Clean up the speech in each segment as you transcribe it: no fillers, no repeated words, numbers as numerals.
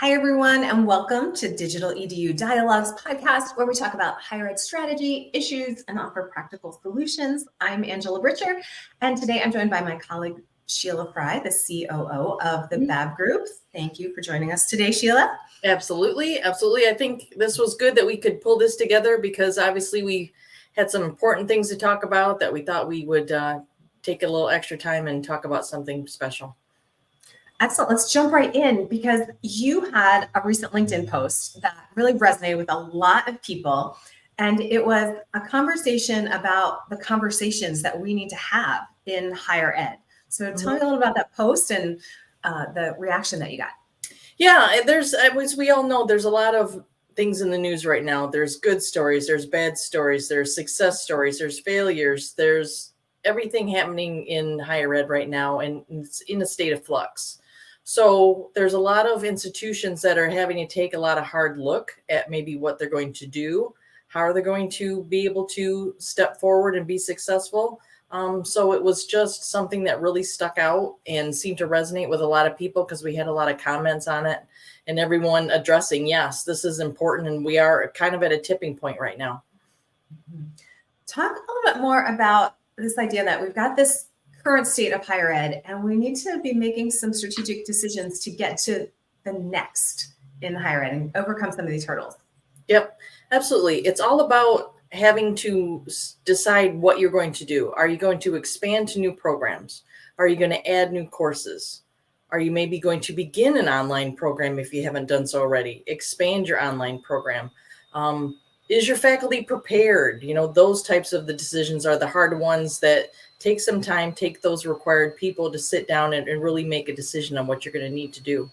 Hi, everyone, and welcome to Digital EDU Dialogues podcast, where we talk about higher ed strategy, issues, and offer practical solutions. I'm Angela Britcher, and today I'm joined by my colleague, Sheila Fry, the COO of the Babb Group. Thank you for joining us today, Sheila. Absolutely. I think this was good that we could pull this together because obviously we had some important things to talk about that we thought we would take a little extra time and talk about something special. Excellent. Let's jump right in because you had a recent LinkedIn post that really resonated with a lot of people. And it was a conversation about the conversations that we need to have in higher ed. So tell me a little about that post and the reaction that you got. Yeah, as we all know, there's a lot of things in the news right now. There's good stories, there's bad stories, there's success stories, there's failures, there's everything happening in higher ed right now, and it's in a state of flux. So there's a lot of institutions that are having to take a lot of hard look at maybe what they're going to do, how are they going to be able to step forward and be successful. So it was just something that really stuck out and seemed to resonate with a lot of people because we had a lot of comments on it and everyone addressing, yes, this is important and we are kind of at a tipping point right now. Talk a little bit more about this idea that we've got this current state of higher ed, and we need to be making some strategic decisions to get to the next in higher ed and overcome some of these hurdles. Yep, absolutely. It's all about having to decide what you're going to do. Are you going to expand to new programs? Are you going to add new courses? Are you maybe going to begin an online program if you haven't done so already? Expand your online program. Is your faculty prepared? You know, those types of the decisions are the hard ones that take some time, take those required people to sit down and really make a decision on what you're going to need to do.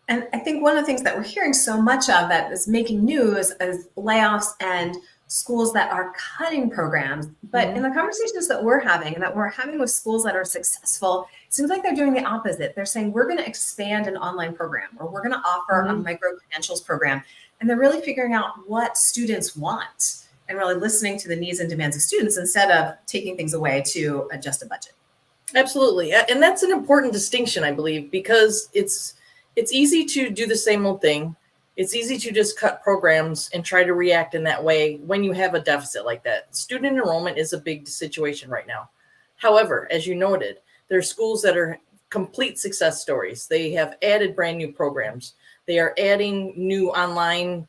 And I think one of the things that we're hearing so much of that is making news is layoffs and schools that are cutting programs. But in the conversations that we're having and that we're having with schools that are successful, it seems like they're doing the opposite. They're saying, we're going to expand an online program, or we're going to offer a micro-credentials program. And they're really figuring out what students want and really listening to the needs and demands of students instead of taking things away to adjust a budget. Absolutely. And that's an important distinction, I believe, because it's easy to do the same old thing. It's easy to just cut programs and try to react in that way when you have a deficit like that. Student enrollment is a big situation right now. However, as you noted, there are schools that are complete success stories. They have added brand new programs. They are adding new online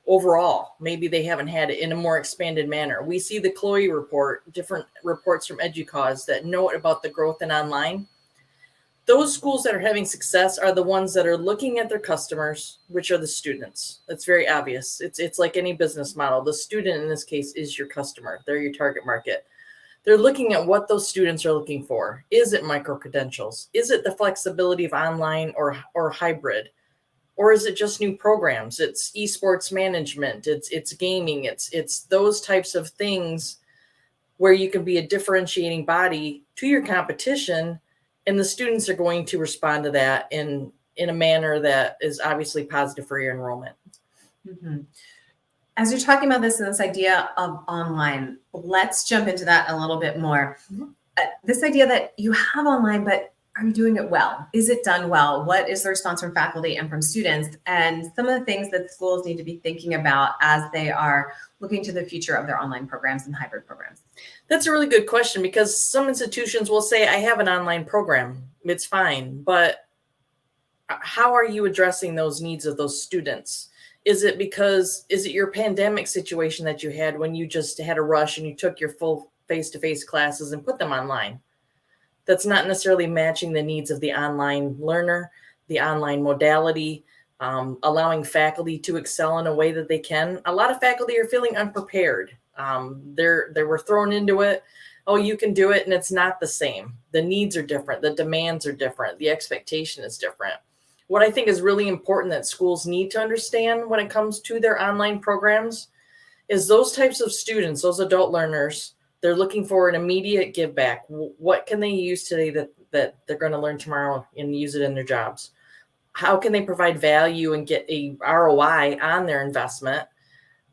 overall. Maybe they haven't had it in a more expanded manner. We see the Chloe report, different reports from EDUCAUSE that note about the growth in online. Those schools that are having success are the ones that are looking at their customers, which are the students. That's very obvious. It's like any business model. The student in this case is your customer. They're your target market. They're looking at what those students are looking for. Is it micro-credentials? Is it the flexibility of online or hybrid? Or is it just new programs? It's esports management. It's gaming. It's those types of things where you can be a differentiating body to your competition. And the students are going to respond to that in a manner that is obviously positive for your enrollment. As you're talking about this and this idea of online, let's jump into that a little bit more. This idea that you have online, but are you doing it well? Is it done well? What is the response from faculty and from students? And some of the things that schools need to be thinking about as they are looking to the future of their online programs and hybrid programs. That's a really good question because some institutions will say, I have an online program. It's fine. But how are you addressing those needs of those students? Is it your pandemic situation that you had when you just had a rush and you took your full face-to-face classes and put them online? That's not necessarily matching the needs of the online learner, the online modality, allowing faculty to excel in a way that they can. A lot of faculty are feeling unprepared. They were thrown into it. Oh, you can do it. And it's not the same. The needs are different. The demands are different. The expectation is different. What I think is really important that schools need to understand when it comes to their online programs is those types of students, those adult learners, they're looking for an immediate give back. What can they use today that they're going to learn tomorrow and use it in their jobs? How can they provide value and get a ROI on their investment?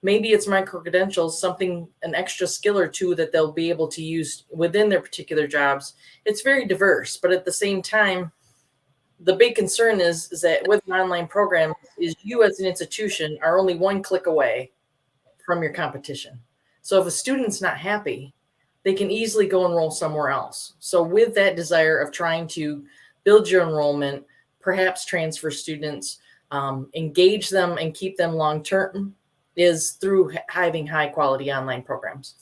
Maybe it's micro-credentials, an extra skill or two that they'll be able to use within their particular jobs. It's very diverse, but at the same time, the big concern is that with an online program is you as an institution are only one click away from your competition. So if a student's not happy, they can easily go enroll somewhere else. So with that desire of trying to build your enrollment, perhaps transfer students, engage them and keep them long-term is through having high quality online programs.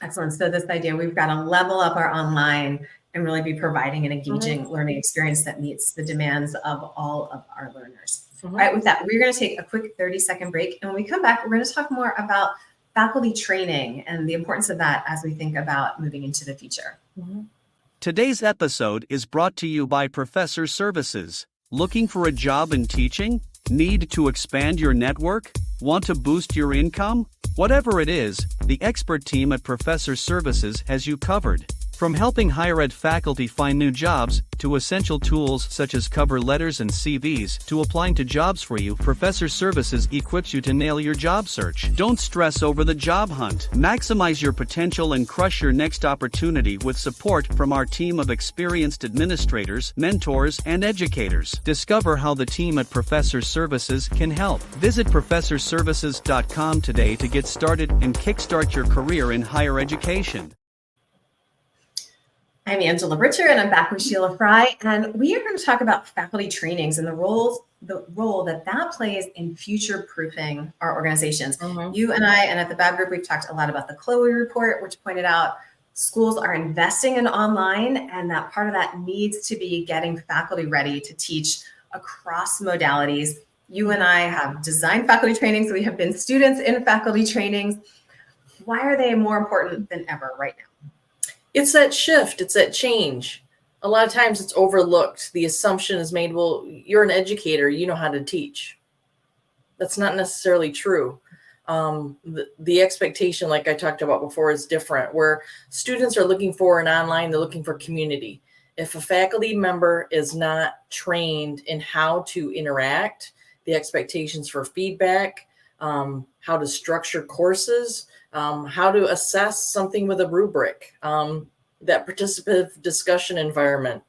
Excellent. So this idea, we've got to level up our online and really be providing an engaging learning experience that meets the demands of all of our learners. All right, with that, we're going to take a quick 30-second break. And when we come back, we're going to talk more about faculty training and the importance of that as we think about moving into the future. Today's episode is brought to you by Professor Services. Looking for a job in teaching? Need to expand your network? Want to boost your income? Whatever it is, the expert team at Professor Services has you covered. From helping higher ed faculty find new jobs, to essential tools such as cover letters and CVs, to applying to jobs for you, Professor Services equips you to nail your job search. Don't stress over the job hunt. Maximize your potential and crush your next opportunity with support from our team of experienced administrators, mentors, and educators. Discover how the team at Professor Services can help. Visit professorservices.com today to get started and kickstart your career in higher education. I'm Angela Britcher, and I'm back with Sheila Fry, and we are going to talk about faculty trainings and the role that plays in future-proofing our organizations. You and I, and at the Babb Group, we've talked a lot about the Chloe report, which pointed out schools are investing in online, and that part of that needs to be getting faculty ready to teach across modalities. You and I have designed faculty trainings. We have been students in faculty trainings. Why are they more important than ever right now? It's that shift. It's that change. A lot of times it's overlooked. The assumption is made, well, you're an educator, you know how to teach. That's not necessarily true. The expectation, like I talked about before, is different, where students are looking for an online, they're looking for community. If a faculty member is not trained in how to interact, the expectations for feedback, how to structure courses, how to assess something with a rubric, that participative discussion environment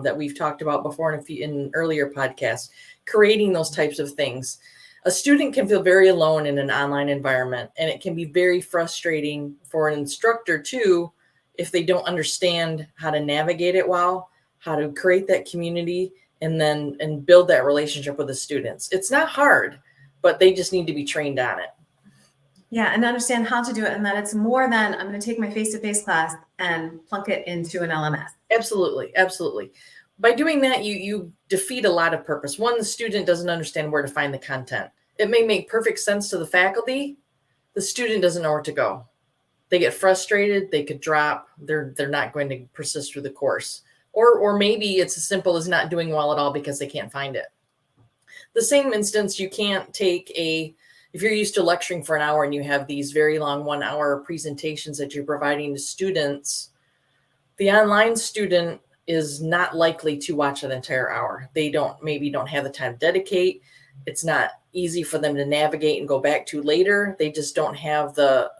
that we've talked about before in earlier podcasts, creating those types of things. A student can feel very alone in an online environment, and it can be very frustrating for an instructor too, if they don't understand how to navigate it well, how to create that community, and build that relationship with the students. It's not hard, but they just need to be trained on it. Yeah, and understand how to do it, and that it's more than I'm going to take my face-to-face class and plunk it into an LMS. Absolutely, absolutely. By doing that, you defeat a lot of purpose. One, the student doesn't understand where to find the content. It may make perfect sense to the faculty. The student doesn't know where to go. They get frustrated. They could drop. They're not going to persist through the course. Or maybe it's as simple as not doing well at all because they can't find it. The same instance, you can't take if you're used to lecturing for an hour and you have these very long 1-hour presentations that you're providing to students, the online student is not likely to watch an entire hour. They maybe don't have the time to dedicate. It's not easy for them to navigate and go back to later. They just don't have the,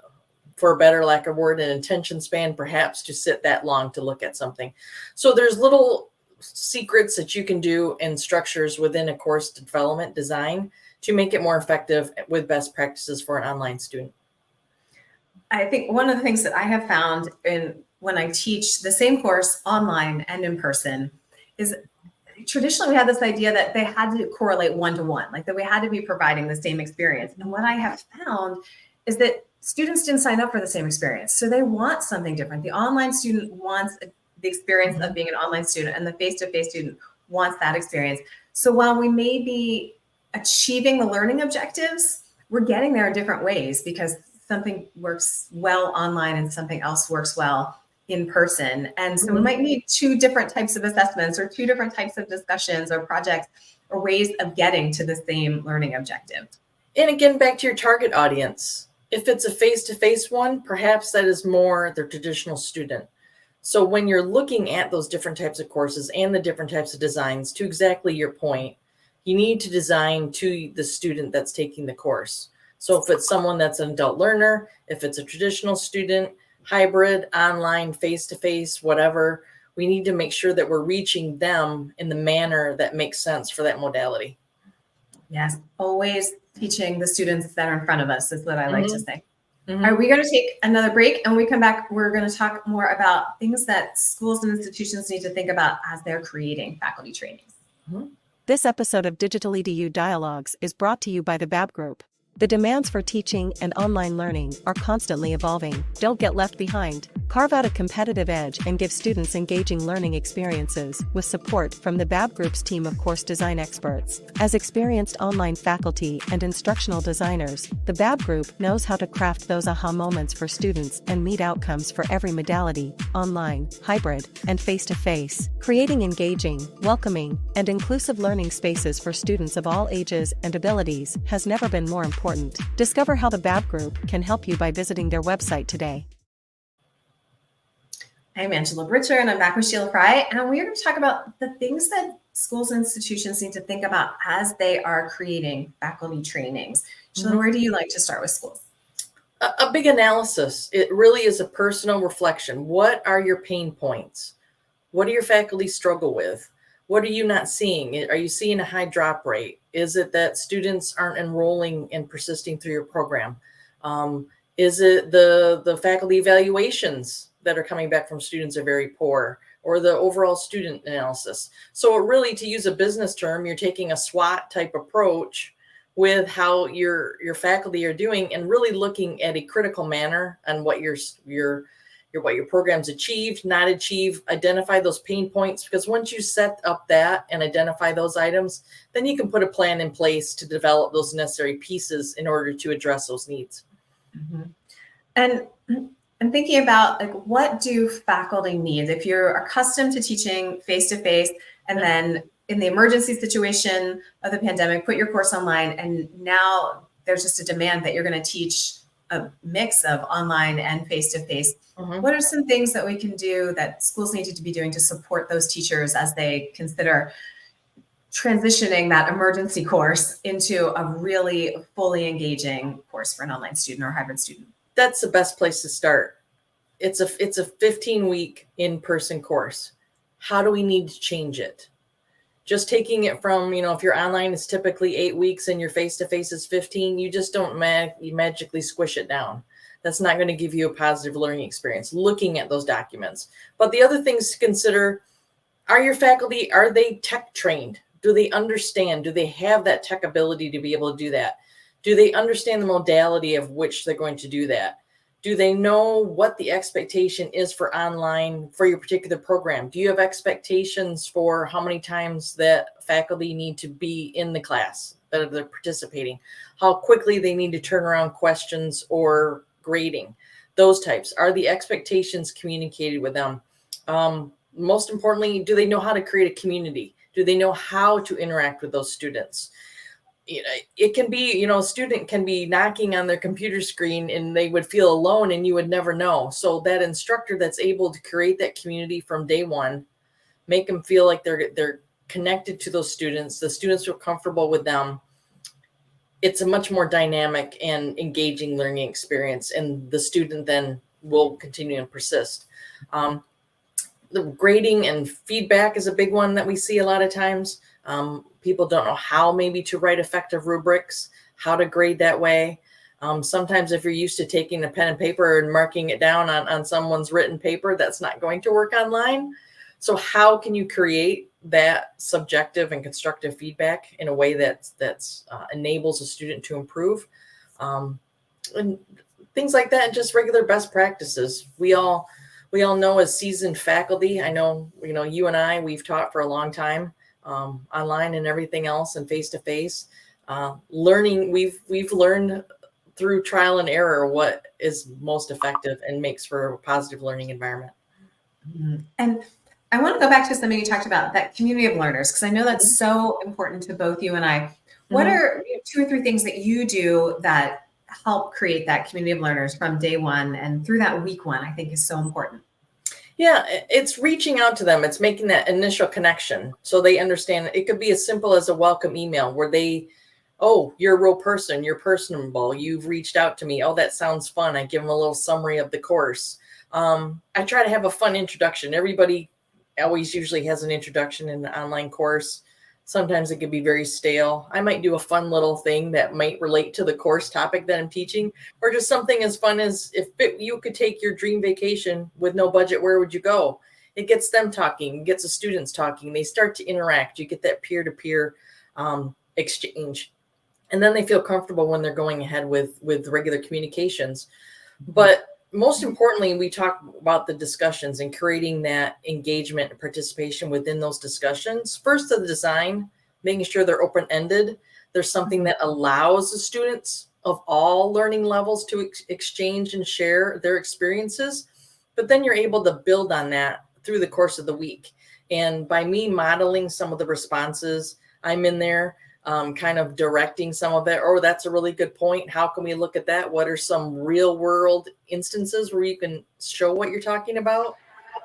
for a better lack of word, an attention span perhaps to sit that long to look at something. So there's little secrets that you can do and structures within a course development design to make it more effective with best practices for an online student. I think one of the things that I have found when I teach the same course online and in person is traditionally we had this idea that they had to correlate one-to-one, like that we had to be providing the same experience. And what I have found is that students didn't sign up for the same experience. So they want something different. The online student wants the experience of being an online student, and the face-to-face student wants that experience. So while we may be achieving the learning objectives, we're getting there in different ways because something works well online and something else works well in person. And so we might need two different types of assessments or two different types of discussions or projects or ways of getting to the same learning objective. And again, back to your target audience. If it's a face-to-face one, perhaps that is more the traditional student. So when you're looking at those different types of courses and the different types of designs, to exactly your point, you need to design to the student that's taking the course. So if it's someone that's an adult learner, if it's a traditional student, hybrid, online, face-to-face, whatever, we need to make sure that we're reaching them in the manner that makes sense for that modality. Yes, always teaching the students that are in front of us is what I like to say. Mm-hmm. Are we going to take another break? And when we come back, we're going to talk more about things that schools and institutions need to think about as they're creating faculty trainings. Mm-hmm. This episode of DigitialEDU Dialogues is brought to you by the Babb Group. The demands for teaching and online learning are constantly evolving. Don't get left behind. Carve out a competitive edge and give students engaging learning experiences with support from the Babb Group's team of course design experts. As experienced online faculty and instructional designers, the Babb Group knows how to craft those aha moments for students and meet outcomes for every modality, online, hybrid, and face-to-face, creating engaging, welcoming, and inclusive learning spaces for students of all ages and abilities has never been more important. Discover how the Babb Group can help you by visiting their website today. I'm Angela Britcher, and I'm back with Sheila Fry, and we're going to talk about the things that schools and institutions need to think about as they are creating faculty trainings. Sheila, where do you like to start with schools? A big analysis. It really is a personal reflection. What are your pain points? What do your faculty struggle with? What are you not seeing? Are you seeing a high drop rate? Is it that students aren't enrolling and persisting through your program? Is it the faculty evaluations that are coming back from students are very poor, or the overall student analysis? So really, to use a business term, you're taking a SWOT type approach with how your faculty are doing, and really looking at a critical manner on what what your program's achieved, not achieved, identify those pain points, because once you set up that and identify those items, then you can put a plan in place to develop those necessary pieces in order to address those needs. Mm-hmm. And I'm thinking about, like, what do faculty need? If you're accustomed to teaching face-to-face, and then in the emergency situation of the pandemic, put your course online, and now there's just a demand that you're going to teach a mix of online and face-to-face. What are some things that we can do that schools need to be doing to support those teachers as they consider transitioning that emergency course into a really fully engaging course for an online student or hybrid student? That's the best place to start. It's a 15-week in-person course. How do we need to change it? Just taking it from, if your online is typically 8 weeks and your face-to-face is 15, you just don't magically squish it down. That's not going to give you a positive learning experience, looking at those documents. But the other things to consider, are your faculty, are they tech trained? Do they understand? Do they have that tech ability to be able to do that? Do they understand the modality of which they're going to do that? Do they know what the expectation is for online for your particular program? Do you have expectations for how many times that faculty need to be in the class that they're participating? How quickly they need to turn around questions or grading? Those types. Are the expectations communicated with them? Most importantly, do they know how to create a community? Do they know how to interact with those students? It can be, a student can be knocking on their computer screen and they would feel alone and you would never know. So that instructor that's able to create that community from day one, make them feel like they're connected to those students, the students feel comfortable with them. It's a much more dynamic and engaging learning experience, and the student then will continue and persist. The grading and feedback is a big one that we see a lot of times. People don't know how maybe to write effective rubrics, how to grade that way. Sometimes if you're used to taking a pen and paper and marking it down on someone's written paper, that's not going to work online. So how can you create that subjective and constructive feedback in a way that enables a student to improve? And things like that, and just regular best practices. We all know as seasoned faculty, I know, you and I, we've taught for a long time, online and everything else, and face-to-face learning. We've learned through trial and error what is most effective and makes for a positive learning environment. And I want to go back to something you talked about, that community of learners, because I know that's so important to both you and I. What are 2 or 3 things that you do that help create that community of learners from day one and through that week one, I think is so important? Yeah, it's reaching out to them. It's making that initial connection so they understand. It could be as simple as a welcome email where you're a real person, you're personable, you've reached out to me. Oh, that sounds fun. I give them a little summary of the course. I try to have a fun introduction. Everybody always usually has an introduction in the online course. Sometimes it can be very stale. I might do a fun little thing that might relate to the course topic that I'm teaching, or just something as fun as you could take your dream vacation with no budget, where would you go? It gets them talking, gets the students talking. They start to interact. You get that peer-to-peer exchange. And then they feel comfortable when they're going ahead with regular communications. But most importantly, we talk about the discussions and creating that engagement and participation within those discussions. First, the design, making sure they're open-ended. There's something that allows the students of all learning levels to exchange and share their experiences. But then you're able to build on that through the course of the week. And by me modeling some of the responses, I'm in there kind of directing some of it. Oh, that's a really good point. How can we look at that? What are some real world instances where you can show what you're talking about?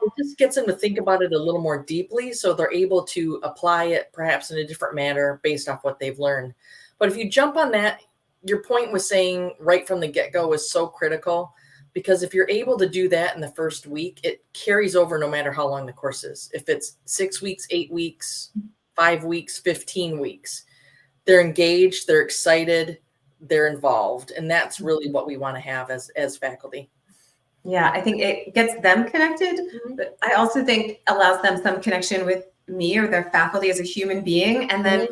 It just gets them to think about it a little more deeply, so they're able to apply it perhaps in a different manner based off what they've learned. But if you jump on that, your point was saying right from the get-go is so critical, because if you're able to do that in the first week, it carries over no matter how long the course is. If it's 6 weeks, 8 weeks, 5 weeks, 15 weeks, they're engaged, they're excited, they're involved. And that's really what we want to have as faculty. Yeah, I think it gets them connected, but I also think allows them some connection with me or their faculty as a human being. And then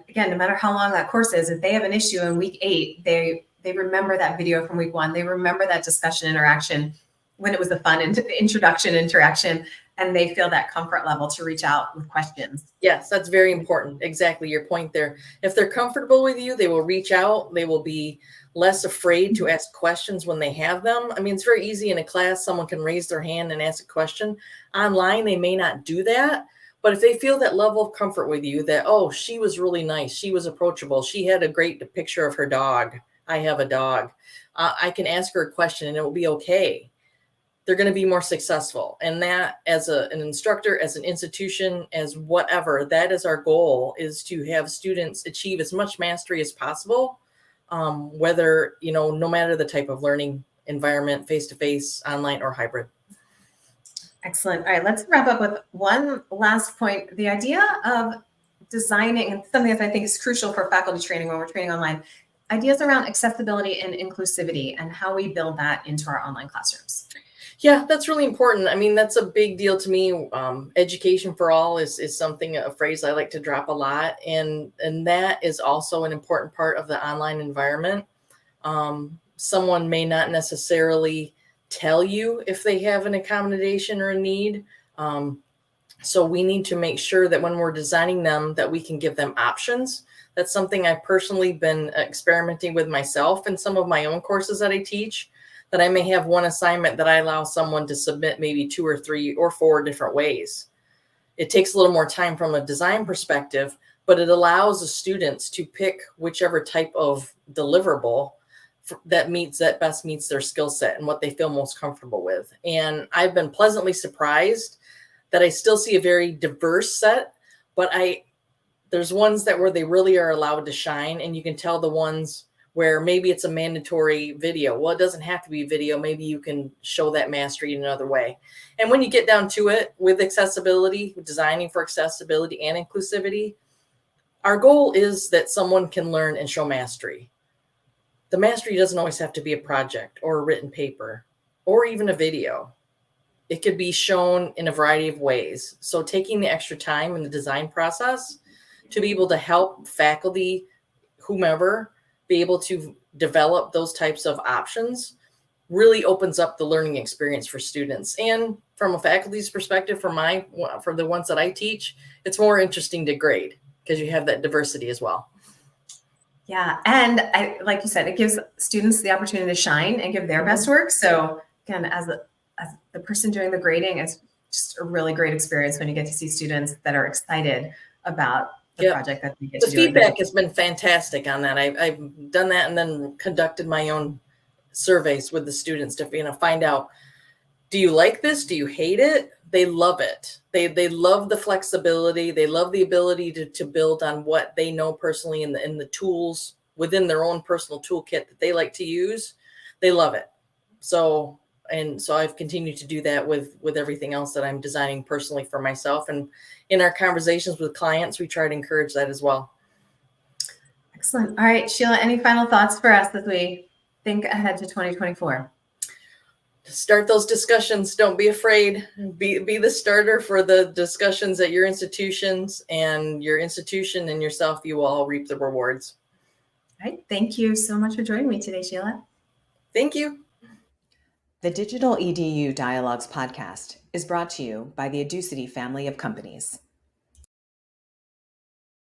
again, no matter how long that course is, if they have an issue in week 8, they remember that video from week 1. They remember that discussion interaction when it was a fun introduction interaction, and they feel that comfort level to reach out with questions. Yes, that's very important. Exactly your point there. If they're comfortable with you, they will reach out. They will be less afraid to ask questions when they have them. I mean, it's very easy in a class. Someone can raise their hand and ask a question. Online, they may not do that. But if they feel that level of comfort with you, that, oh, she was really nice, she was approachable, she had a great picture of her dog. I have a dog. I can ask her a question and it will be okay. They're going to be more successful. And that, as an instructor, as an institution, as whatever, that is our goal, is to have students achieve as much mastery as possible, whether, no matter the type of learning environment, face-to-face, online, or hybrid. Excellent. All right, let's wrap up with one last point. The idea of designing, and something that I think is crucial for faculty training when we're training online, ideas around accessibility and inclusivity and how we build that into our online classrooms. Yeah, that's really important. I mean, that's a big deal to me. Education for all is a phrase I like to drop a lot. And that is also an important part of the online environment. Someone may not necessarily tell you if they have an accommodation or a need. So we need to make sure that when we're designing them, that we can give them options. That's something I've personally been experimenting with myself in some of my own courses that I teach, that I may have one assignment that I allow someone to submit maybe 2 or 3 or 4 different ways. It takes a little more time from a design perspective, but it allows the students to pick whichever type of deliverable that best meets their skill set and what they feel most comfortable with. And I've been pleasantly surprised that I still see a very diverse set, but there's ones where they really are allowed to shine, and you can tell the ones where maybe it's a mandatory video. Well, it doesn't have to be video. Maybe you can show that mastery in another way. And when you get down to it with accessibility, designing for accessibility and inclusivity, our goal is that someone can learn and show mastery. The mastery doesn't always have to be a project or a written paper or even a video. It could be shown in a variety of ways. So taking the extra time in the design process to be able to help faculty, whomever, be able to develop those types of options really opens up the learning experience for students. And from a faculty's perspective, for the ones that I teach, it's more interesting to grade because you have that diversity as well. Yeah, and like you said, it gives students the opportunity to shine and give their best work. So again, as the person doing the grading, it's just a really great experience when you get to see students that are excited about the project that they get to do. The feedback has been fantastic on that. I've done that and then conducted my own surveys with the students to find out, do you like this? Do you hate it? They love it. They love the flexibility. They love the ability to build on what they know personally in the tools within their own personal toolkit that they like to use. They love it. So And so I've continued to do that with everything else that I'm designing personally for myself. And in our conversations with clients, we try to encourage that as well. Excellent. All right, Sheila, any final thoughts for us as we think ahead to 2024? Start those discussions. Don't be afraid. Be the starter for the discussions at your institutions, and your institution and yourself, you will all reap the rewards. All right. Thank you so much for joining me today, Sheila. Thank you. The Digital EDU Dialogues podcast is brought to you by the Educity family of companies.